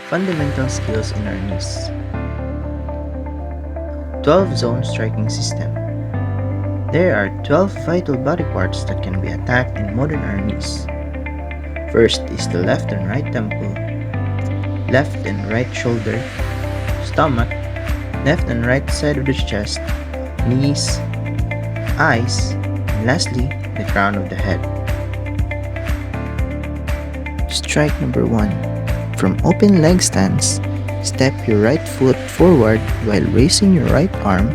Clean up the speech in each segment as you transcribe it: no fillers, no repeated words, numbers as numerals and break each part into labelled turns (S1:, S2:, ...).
S1: Fundamental skills in Arnis. 12-zone striking system. There are 12 vital body parts that can be attacked in modern Arnis. First is the left and right temple, left and right shoulder, stomach, left and right side of the chest, knees, eyes, and lastly, the crown of the head. Strike number 1. From open leg stance, step your right foot forward while raising your right arm,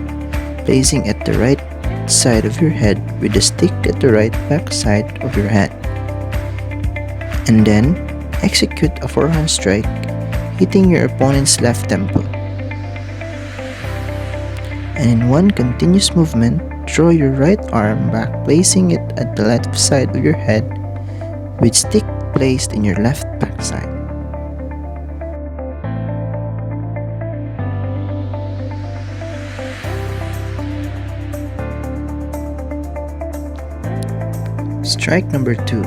S1: placing at the right side of your head with the stick at the right back side of your head. And then, execute a forehand strike, hitting your opponent's left temple. And in one continuous movement, draw your right arm back, placing it at the left side of your head with stick placed in your left backside. Strike number 2.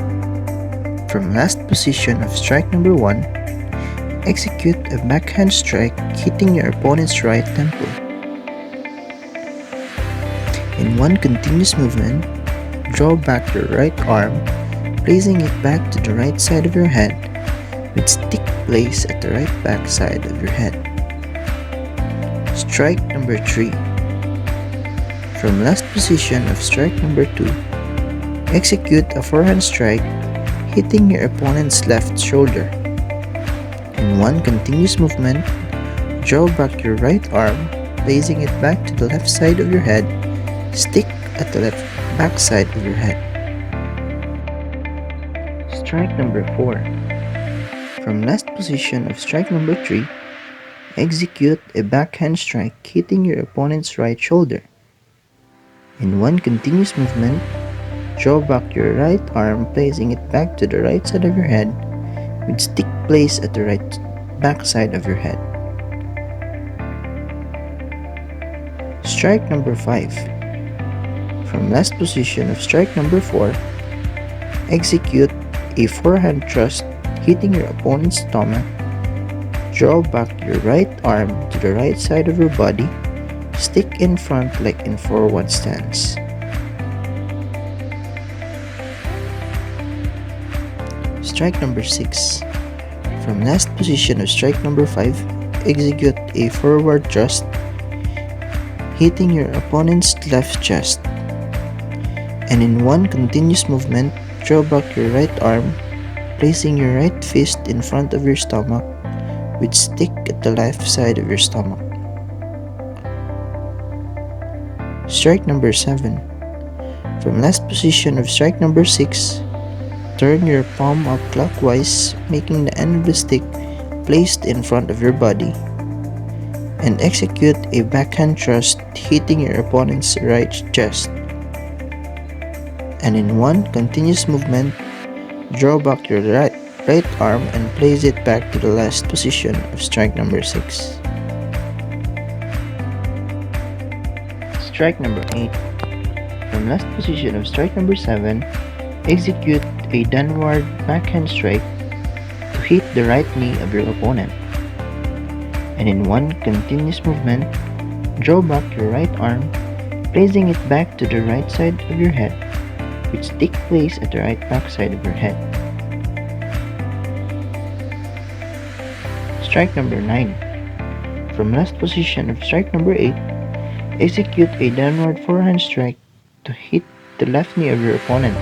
S1: From last position of strike number 1, execute a backhand strike hitting your opponent's right temple. In one continuous movement, draw back your right arm, placing it back to the right side of your head with stick placed at the right back side of your head. Strike number 3. From last position of strike number 2, execute a forehand strike hitting your opponent's left shoulder. In one continuous movement, draw back your right arm, placing it back to the left side of your head, stick at the left back side of your head. Strike number 4. From last position of strike number 3, execute a backhand strike hitting your opponent's right shoulder. In one continuous movement, draw back your right arm, placing it back to the right side of your head with stick placed at the right back side of your head. Strike number 5. From last position of strike number 4, execute a forehand thrust hitting your opponent's stomach. Draw back your right arm to the right side of your body, stick in front like in forward stance. Strike number 6. From last position of strike number 5, execute a forward thrust hitting your opponent's left chest. And in one continuous movement, draw back your right arm, placing your right fist in front of your stomach with stick at the left side of your stomach. Strike number 7. From last position of strike number 6, turn your palm up clockwise, making the end of the stick placed in front of your body, and execute a backhand thrust hitting your opponent's right chest. And in one continuous movement, draw back your right arm and place it back to the last position of strike number 6. Strike number 8. From last position of strike number 7, execute a downward backhand strike to hit the right knee of your opponent. And in one continuous movement, draw back your right arm, placing it back to the right side of your head with stick placed at the right back side of your head. Strike number 9. From last position of strike number 8, execute a downward forehand strike to hit the left knee of your opponent.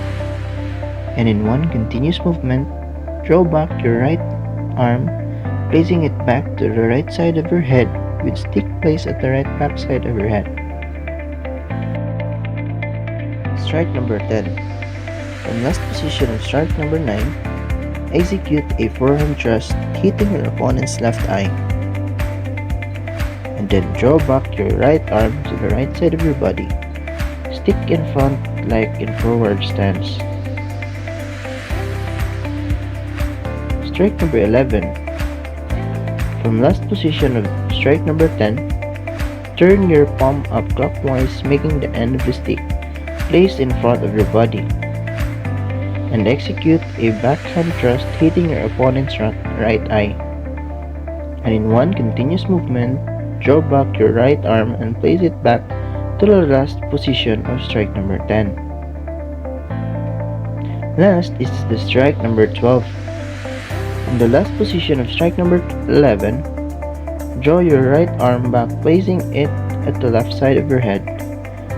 S1: And in one continuous movement, draw back your right arm, placing it back to the right side of your head with stick placed at the right back side of your head. Strike number 10. From last position of strike number 9, execute a forehand thrust hitting your opponent's left eye. And then draw back your right arm to the right side of your body. Stick in front like in forward stance. Strike number 11. From last position of strike number 10, turn your palm up clockwise, making the end of the stick placed in front of your body, and execute a backhand thrust hitting your opponent's right eye. And in one continuous movement, draw back your right arm and place it back to the last position of strike number 10. Last is the strike number 12. In the last position of strike number 11, draw your right arm back, placing it at the left side of your head,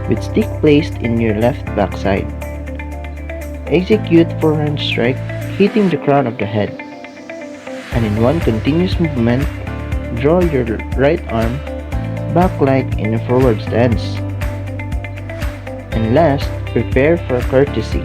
S1: with stick placed in your left backside. Execute forehand strike, hitting the crown of the head. And in one continuous movement, draw your right arm back like in a forward stance. And last, prepare for a courtesy.